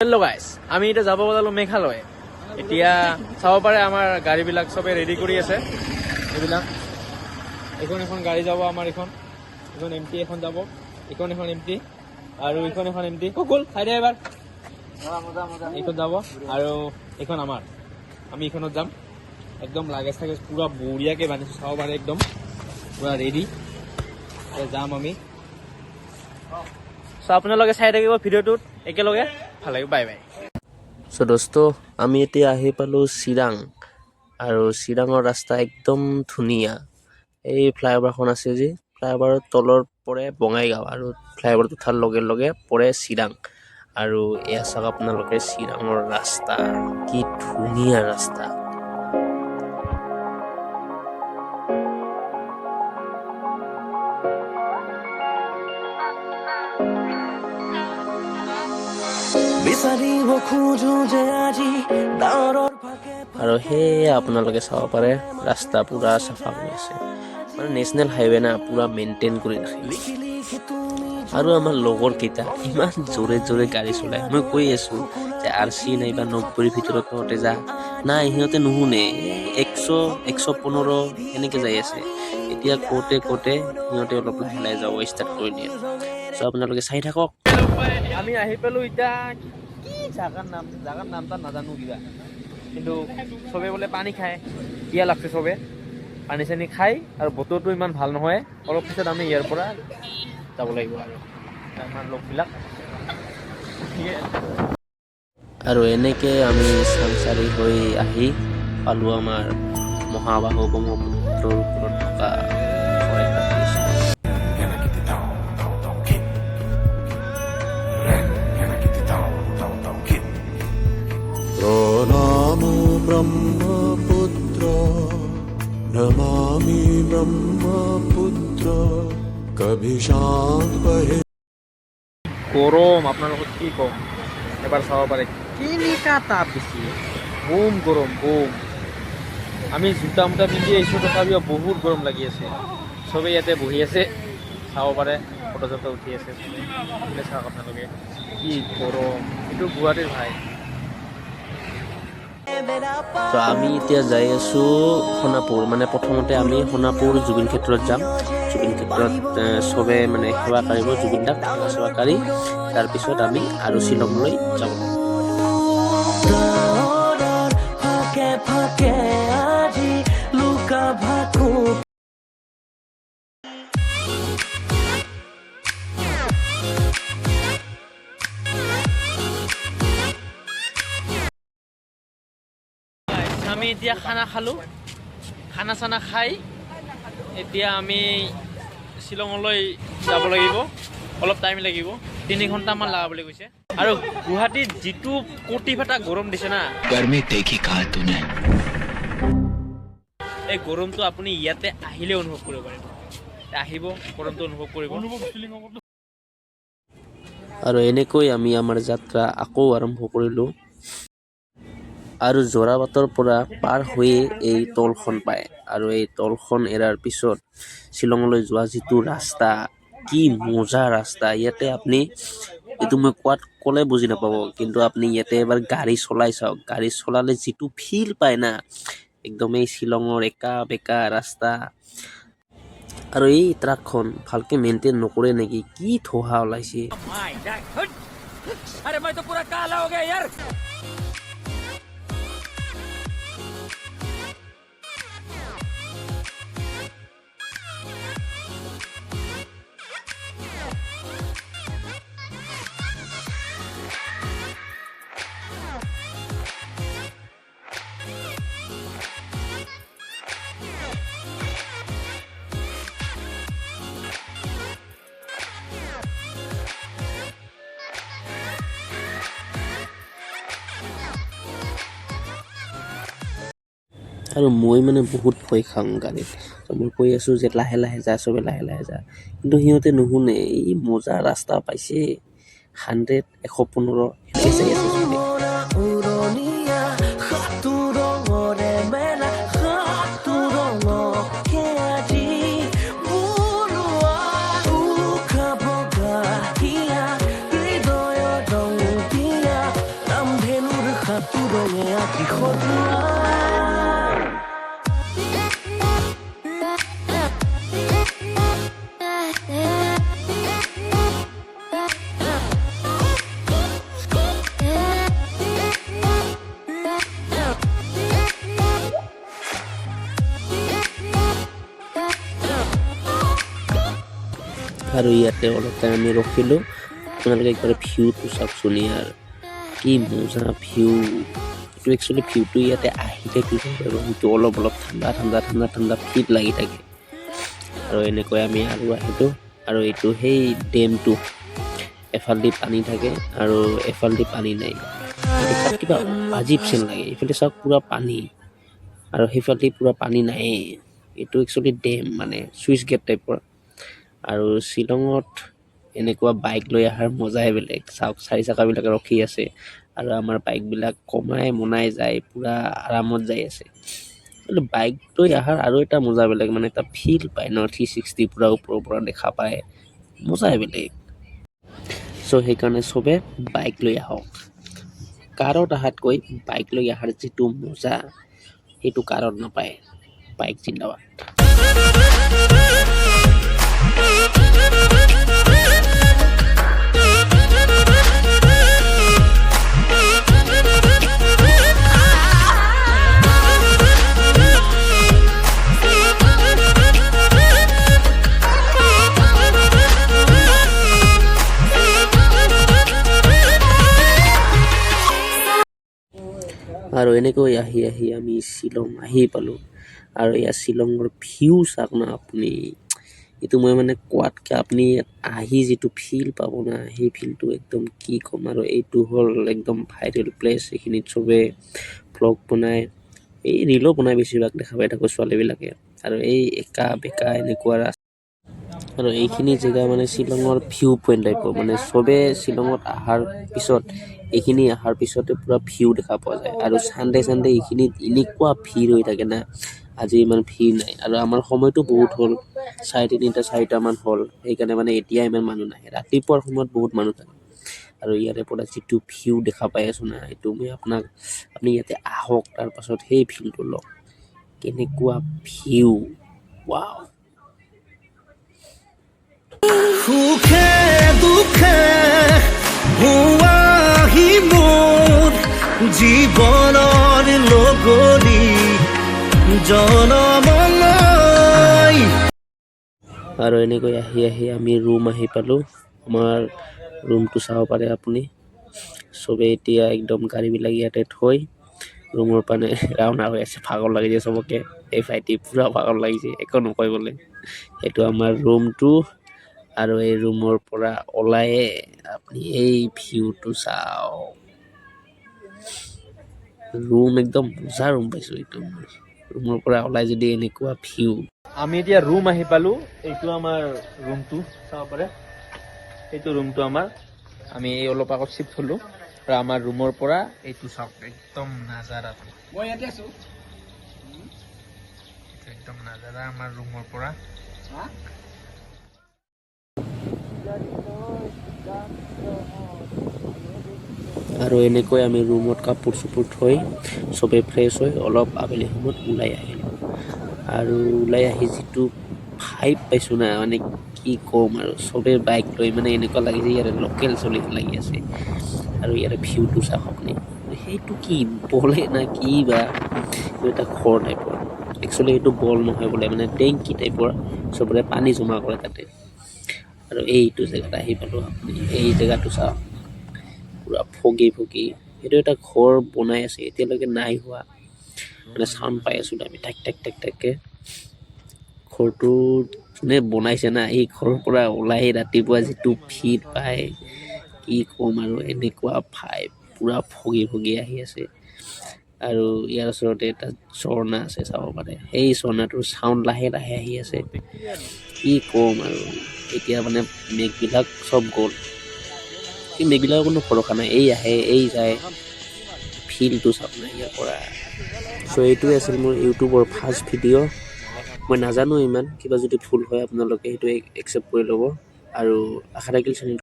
Hello' guys, আমি এতিয়া যাব ওলালো মেঘালয়। এতিয়া চাব পাৰে আমাৰ গাড়ীবিলাক চবে ৰেডি কৰি আছে। এইবিলাক এখন এখন গাড়ী যাব, আমাৰ এখন এমটি এখন যাব, এখন এমটি আৰু এখন এমটি গ'ল খাই দে এবাৰ। এইখন যাব আৰু এইখন আমাৰ, আমি এইখনত যাম। একদম লাগেজ থাগেজ পুৰা বঢ়িয়াকৈ বান্ধিছোঁ, চাব পাৰে একদম পুৰা ৰেডি যাম আমি। চ' আপোনালোকে চাই থাকিব ভিডিঅ'টোত একেলগে, ভাল লাগিব। Bye bye. চ' দোস্ত, আমি এতিয়া আহি পালোঁ চিৰাং, আৰু চিৰাঙৰ ৰাস্তা একদম ধুনীয়া। এই ফ্লাইঅভাৰখন আছে যি, ফ্লাইঅভাৰৰ তলৰ পৰে বঙাইগাঁও আৰু ফ্লাইঅভাৰত উঠাৰ লগে লগে পৰে চিৰাং। আৰু এয়া চাওক আপোনালোকে চিৰাঙৰ ৰাস্তা, কি ধুনীয়া ৰাস্তা। আৰু সেয়ে আপোনালোকে চাব পাৰে ৰাস্তা পুৰা চাফা কৰি আছে, মানে নেশ্যনেল হাইৱে না, পুৰা মেইনটেইন কৰি ৰাখে। আৰু আমাৰ লগৰ কেইটা ইমান জোৰে জোৰে গাড়ী চলায়। মই কৈ আছোঁ যে RC নাইবা 90ৰ ভিতৰত তহঁতে যা, নাই সিহঁতে নুশুনে। 100-115 এনেকে যাই আছে। এতিয়া কওঁতে সিহঁতে অলপ লাহে লাহে যাব ষ্টাৰ্ট কৰি দিয়ে। চ' আপোনালোকে চাই থাকক। আমি আহি পালোঁ এতিয়া কি জাগাৰ নাম তাত নাজানো কিবা, কিন্তু চবে বোলে পানী খায়, পিয়া লাগছে চবে, পানী চানী খাই। আৰু বতৰটো ইমান ভাল নহয়, অলপ পিছত আমি ইয়াৰ পৰা যাব লাগিব আৰু আমাৰ লগবিলাক। আৰু এনেকে আমি চাংচাৰি হৈ আহি পালোঁ আমাৰ মহাবাহু ব্ৰহ্মপুত্ৰৰ ওপৰত থকা प्रणमो ब्रह्मपुत्र नमामि ब्रह्मपुत्र कभी शांत बहे। গৰম, আপোনালোকক কি ক'ম, এবাৰ চাব পাৰে কেনেকা তাপ দিছে, বোম গৰম বোম। আমি জোতা মোটা পিন্ধি আহিছোঁ, তথাপিও বহুত গৰম লাগি আছে। চবেই ইয়াতে বহি আছে, চাব পাৰে, ফটো চটো উঠি আছে চবেই। চাওক আপোনালোকে কি গৰম, এইটো গুৱাহাটীৰ ভাই। তো আমি এতিয়া যাই আছোঁ সোণাপুৰ। মানে প্ৰথমতে আমি সোণাপুৰ জুবিন ক্ষেত্ৰত যাম। জুবিন ক্ষেত্ৰত চবে মানে সেৱা কৰিব, জুবিন দাক সেৱা কৰি তাৰপিছত আমি আৰু শ্বিলঙলৈ যাব। আমি এতিয়া খানা খালোঁ, খানা চানা খাই এতিয়া আমি শ্বিলঙলৈ যাব লাগিব। অলপ টাইম লাগিব, 3 ঘণ্টামান লাগা বুলি কৈছে। আৰু গুৱাহাটীত যিটো কটি ফটা গৰম দিছে না, এই গৰমটো আপুনি ইয়াতে আহিলে অনুভৱ কৰিব পাৰিব। আহিব, গৰমটো অনুভৱ কৰিব। আৰু এনেকৈ আমি আমাৰ যাত্ৰা আকৌ আৰম্ভ কৰিলোঁ। আৰু যোৰাবাটৰ পৰা পাৰ হৈয়ে এই তলখন পায়। আৰু এই তলখন এৰাৰ পিছত শ্বিলঙলৈ যোৱা যিটো ৰাস্তা, কি মজা ৰাস্তা। ইয়াতে আপুনি, এইটো মই ক'লে বুজি নাপাব, কিন্তু আপুনি ইয়াতে এবাৰ গাড়ী চলাই চাওক। গাড়ী চলালে যিটো ফিল পায় না, একদম এই শ্বিলঙৰ একা বেকা ৰাস্তা। আৰু এই ট্ৰাকখন ভালকে মেইনটেইন নকৰে নেকি, কি ধোঁৱা ওলাইছে। আৰু মই মানে বহুত ভয় খাওঁ গাড়ীত। মই কৈ আছোঁ যে লাহে লাহে যা, চবে লাহে লাহে যা, কিন্তু সিহঁতে নুশুনে। এই মজা ৰাস্তা পাইছে, 100-115 এনেকৈ যাই আছে চবে। তুৰঙে আঁকি সজোৱা আৰু ইয়াতে অলপ টাইম আমি ৰখিলোঁ আপোনালোকে একবাৰ ভিউটো চাওকচোন ইয়াৰ কি মজা ভিউ এইটো একচুৱেলি ভিউটো ইয়াতে আহি থাকিলে ৰুমটো অলপ অলপ ঠাণ্ডা ঠাণ্ডা ঠাণ্ডা ঠাণ্ডা ফিল লাগি থাকে আৰু এনেকৈ আমি আৰু আহিলোঁ আৰু এইটো সেই ডেমটো এফালেদি পানী থাকে আৰু এফালেদি পানী নাই দেখাত কিবা আজীৱ যেন লাগে এইফালে চাওক পূৰা পানী আৰু সেইফালেদি পূৰা পানী নাই এইটো একচুৱেলি ডেম মানে চুইচ গেট টাইপৰ আৰু শ্বিলঙত এনেকুৱা বাইক লৈ অহাৰ মজাই বেলেগ চাওক চাৰি চকাবিলাক ৰখি আছে আৰু আমাৰ বাইকবিলাক কমাই মনাই যায় পূৰা আৰামত যাই আছে কিন্তু বাইক লৈ অহাৰ আৰু এটা মজা বেলেগ মানে এটা ফিল পায় ন 360 পূৰা ওপৰৰ পৰা দেখা পায় মজাই বেলেগ চ' সেইকাৰণে চবে বাইক লৈ আহক কাৰত অহাতকৈ বাইক লৈ অহাৰ যিটো মজা সেইটো কাৰত নাপায় বাইক জিন্দাবাদ আৰু এনেকৈ আহি আহি আমি শ্বিলং আহি পালোঁ আৰু ইয়াৰ শ্বিলঙৰ ভিউ চাওক না আপুনি এইটো মই মানে কোৱাতকৈ আপুনি আহি যিটো ফিল পাব না সেই ফিলটো একদম কি ক'ম আৰু এইটো হ'ল একদম ভাইৰেল প্লেচ এইখিনিত চবে ভ্লগ বনায় এই ৰিলো বনাই বেছিভাগ দেখা পাই থাকোঁ ছোৱালীবিলাকে আৰু এই একা বেকা এনেকুৱা ৰাস্তা আৰু এইখিনি জেগা মানে শ্বিলঙৰ ভিউ পইণ্ট টাইপৰ মানে চবে শ্বিলঙত অহাৰ পিছত এইখিনি অহাৰ পিছতে পূৰা ভিউ দেখা পোৱা যায় আৰু চানডে এইখিনিত এনেকুৱা ভিৰ হৈ থাকে না আজি ইমান ভিৰ নাই আৰু আমাৰ সময়টো বহুত হ'ল 3:30 4টামান হ'ল সেইকাৰণে মানে এতিয়া ইমান মানুহ নাহে ৰাতিপুৱাৰ সময়ত বহুত মানুহ থাকে আৰু ইয়াৰে পৰা যিটো ভিউ দেখা পাই আছোঁ না এইটো মই আপুনি ইয়াতে আহক তাৰপাছত সেই ভিউটো লওক কেনেকুৱা ভিউ ৱাও সুখে দুখে হোৱাহি মোৰ জীৱনৰ লগৰী জনমলৈ আৰু এনেকৈ আহি আহি আমি ৰুম আহি পালোঁ আমাৰ ৰুমটো চাব পাৰে আপুনি চবে এতিয়া একদম গাড়ীবিলাক ইয়াতে থৈ ৰুমৰ পানে ৰাওনা হৈ আছে ভাগৰ লাগিছে চবকে এই ভাইটি পূৰা ভাগৰ লাগিছে একো নকয় বোলে এইটো আমাৰ ৰুমটো আৰু এই ৰুমৰ পৰা ওলায়ে আপুনি এই ভিউটো চাওক ৰুম একদম মজা ৰুম পাইছোঁ এইটো ৰুমৰ পৰা ওলাই যদি এনেকুৱা ভিউ আমি এতিয়া ৰুম আহি পালোঁ এইটো আমাৰ ৰুমটো চাব পাৰে এইটো ৰুমটো আমাৰ আমি এই অলপ আগত চিফ্ট হ'লোঁ আৰু আমাৰ ৰুমৰ পৰা এইটো চাওক একদম নাজাৰা মই ইয়াতে আছোঁ একদম নাজাৰা আমাৰ ৰুমৰ পৰা আৰু এনেকৈ আমি ৰুমত কাপোৰ চাপোৰ থৈ চবেই ফ্ৰেছ হৈ অলপ আবেলি সময়ত ওলাই আহিলোঁ আৰু ওলাই আহি যিটো ভাইব পাইছোঁ না মানে কি ক'ম আৰু চবেই বাইক লৈ মানে এনেকুৱা লাগিছে ইয়াতে লোকেল চলি লাগি আছে আৰু ইয়াৰে ভিউটো চাওক আপুনি সেইটো কি বলে না কি বা এইটো এটা ঘৰ টাইপৰ একচুৱেলি এইটো বল নহয় বোলে মানে টেংকি টাইপৰ চবৰে পানী জমা কৰে তাতে আৰু এইটো জেগাত আহি পালোঁ আপুনি এই জেগাটো চাওক পূৰা ফগি সেইটো এটা ঘৰ বনাই আছে এতিয়ালৈকে নাই হোৱা মানে চাউণ্ড পাই আছোঁ আমি ঠাক ঠাককৈ ঘৰটো যোনে বনাইছে না এই ঘৰৰ পৰা ওলাই ৰাতিপুৱা যিটো ফিল পায় কি ক'ম আৰু এনেকুৱা ভাইব পূৰা ফগি আহি আছে আৰু ইয়াৰ ওচৰতে এটা ঝৰ্ণা আছে চাব পাৰে সেই ঝৰ্ণাটোৰ চাউণ্ড লাহে আহি আছে কি ক'ম আৰু এতিয়া মানে মেঘবিলাক চব গ'ল এই মেঘবিলাকৰ কোনো ভৰসা নাই এই আহে এই যায় ফিলটো চাওক নাই ইয়াৰ পৰা চ' এইটোৱে আছিল মোৰ ইউটিউবৰ ফাৰ্ষ্ট ভিডিঅ' মই নাজানো ইমান কিবা যদি ভুল হয় আপোনালোকে সেইটো একচেপ্ট কৰি ল'ব আৰু আশা থাকিল চেনেল